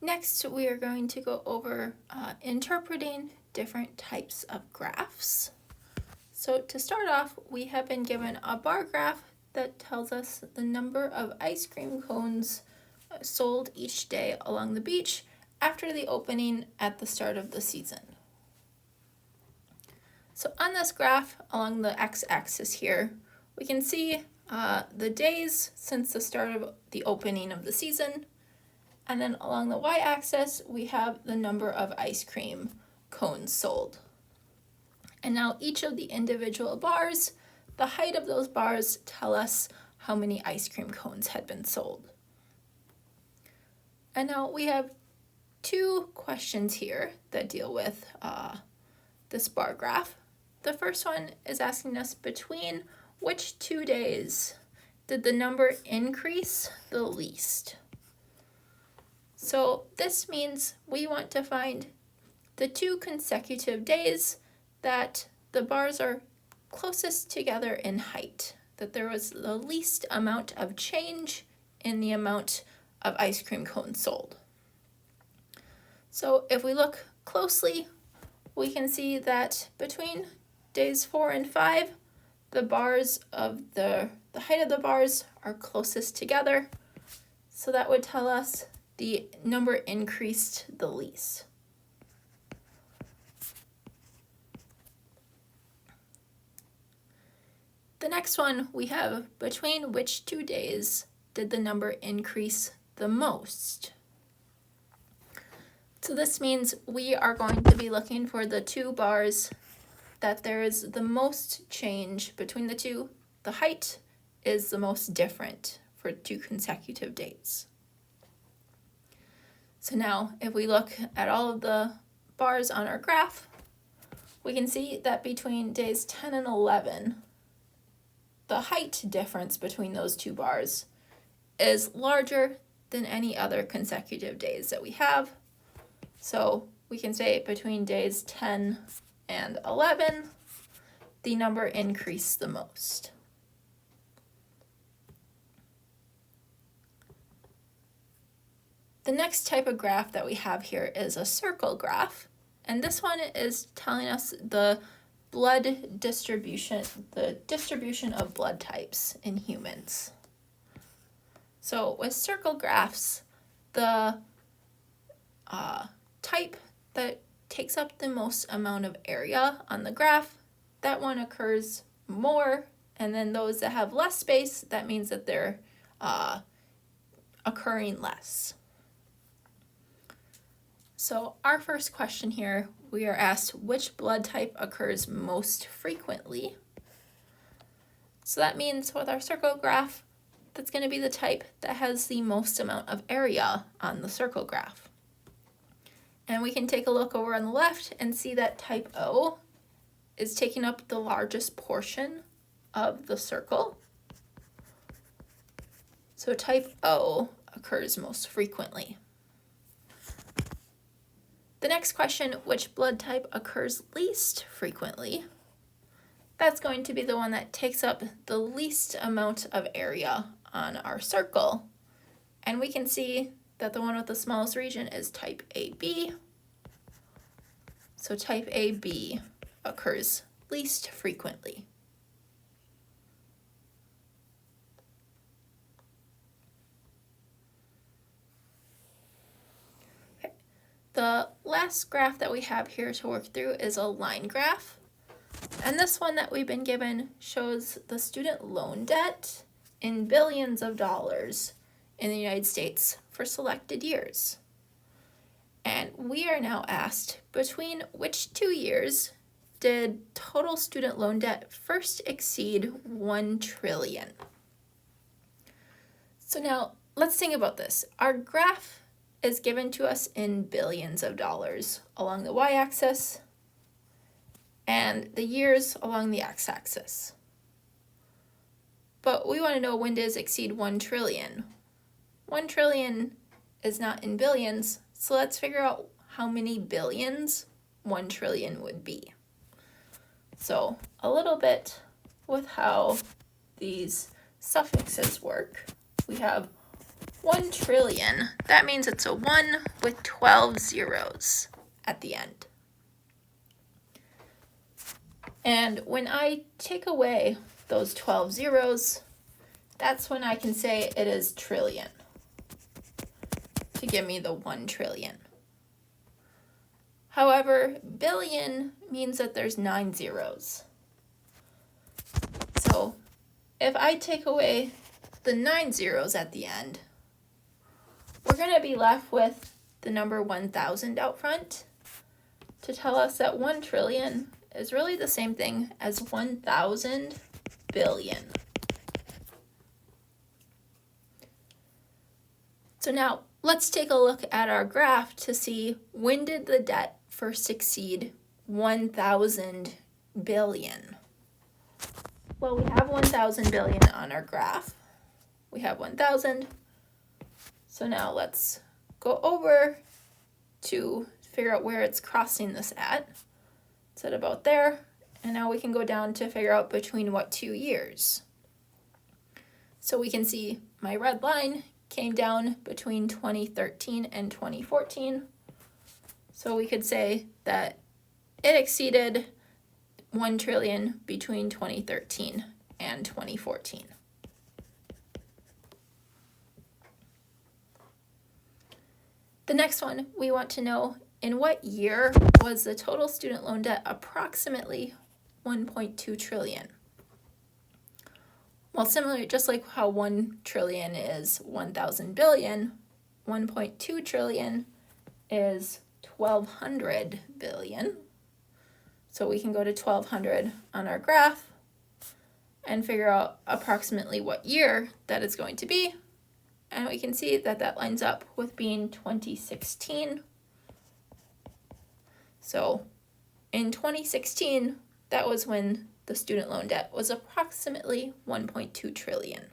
Next, we are going to go over interpreting different types of graphs. So to start off, we have been given a bar graph that tells us the number of ice cream cones sold each day along the beach after the opening at the start of the season. So on this graph, along the x-axis here, we can see the days since the start of the opening of the season. And then along the y-axis, we have the number of ice cream cones sold. And now each of the individual bars, the height of those bars tell us how many ice cream cones had been sold. And now we have two questions here that deal with this bar graph. The first one is asking us between which 2 days did the number increase the least? So this means we want to find the 2 consecutive days that the bars are closest together in height, that there was the least amount of change in the amount of ice cream cones sold. So if we look closely, we can see that between days 4 and 5, the bars of the height of the bars are closest together. So that would tell us the number increased the least. The next one we have between which 2 days did the number increase the most? So this means we are going to be looking for the 2 bars that there is the most change between the two. The height is the most different for 2 consecutive days. So now if we look at all of the bars on our graph, we can see that between days 10 and 11, the height difference between those 2 bars is larger than any other consecutive days that we have. So we can say between days 10 and 11, the number increased the most. The next type of graph that we have here is a circle graph, and this one is telling us the blood distribution, the distribution of blood types in humans. So with circle graphs, the type that takes up the most amount of area on the graph, that one occurs more, and then those that have less space, that means that they're occurring less. So our first question here, we are asked which blood type occurs most frequently. So that means with our circle graph, that's going to be the type that has the most amount of area on the circle graph. And we can take a look over on the left and see that type O is taking up the largest portion of the circle. So type O occurs most frequently. The next question, which blood type occurs least frequently? That's going to be the one that takes up the least amount of area on our circle. And we can see that the one with the smallest region is type AB. So type AB occurs least frequently. Okay. The last graph that we have here to work through is a line graph. And this one that we've been given shows the student loan debt in billions of dollars in the United States for selected years. And we are now asked between which 2 years did total student loan debt first exceed 1 trillion? So now let's think about this. Our graph is given to us in billions of dollars along the y-axis and the years along the x-axis. But we want to know when does it exceed 1 trillion. 1 trillion is not in billions, so let's figure out how many billions 1 trillion would be. So a little bit with how these suffixes work. We have 1 trillion, that means it's a 1 with 12 zeros at the end. And when I take away those 12 zeros, that's when I can say it is trillion to give me the 1 trillion. However, billion means that there's 9 zeros. So if I take away the 9 zeros at the end, we're going to be left with the number 1,000 out front to tell us that 1 trillion is really the same thing as 1,000 billion. So now let's take a look at our graph to see when did the debt first exceed 1,000 billion. Well, we have 1,000 billion on our graph. We have 1,000. So now let's go over to figure out where it's crossing this at. It's at about there. And now we can go down to figure out between what 2 years. So we can see my red line came down between 2013 and 2014. So we could say that it exceeded 1 trillion between 2013 and 2014. The next one, we want to know in what year was the total student loan debt approximately 1.2 trillion? Well, similarly, just like how 1 trillion is 1,000 billion, 1.2 trillion is 1,200 billion. So we can go to 1,200 on our graph and figure out approximately what year that is going to be. And we can see that that lines up with being 2016. So in 2016, that was when the student loan debt was approximately 1.2 trillion.